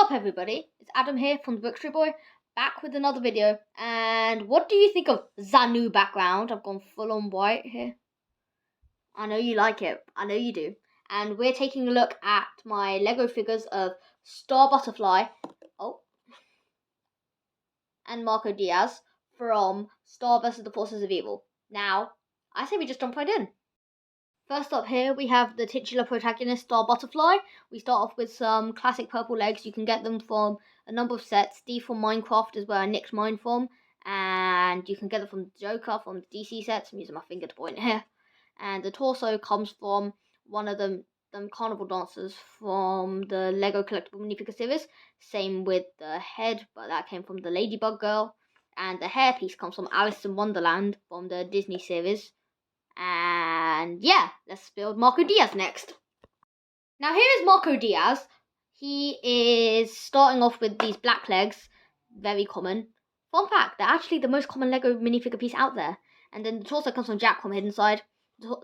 What's up, everybody? It's Adam here from the Bookstore Boy, back with another video. And what do you think of the new background? I've gone full on white here. I know you like it. I know you do. And we're taking a look at my Lego figures of Star Butterfly, and Marco Diaz from Star vs. the Forces of Evil. Now, I say we just jump right in. First up here, we have the titular protagonist, Star Butterfly. We start off with some classic purple legs. You can get them from a number of sets. Steve from Minecraft is where I nicked mine from. And you can get them from Joker from the DC sets. I'm using my finger to point here. And the torso comes from one of them carnival dancers from the Lego collectible minifigure series. Same with the head, but that came from the Ladybug Girl. And the hairpiece comes from Alice in Wonderland from the Disney series. And yeah, let's build Marco Diaz next. Now here is Marco Diaz. He is starting off with these black legs, very common. Fun fact, they're actually the most common Lego minifigure piece out there. And then the torso comes from Jack from Hidden Side.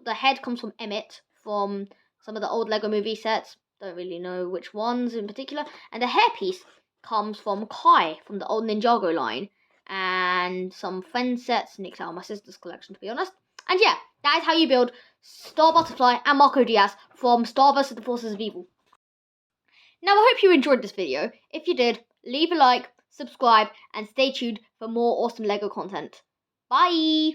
The head comes from Emmett from some of the old Lego movie sets. Don't really know which ones in particular. And the hairpiece comes from Kai from the old Ninjago line. And some friend sets nicked out of my sister's collection, to be honest. And yeah, that is how you build Star Butterfly and Marco Diaz from Star vs. the Forces of Evil. Now, I hope you enjoyed this video. If you did, leave a like, subscribe, and stay tuned for more awesome Lego content. Bye!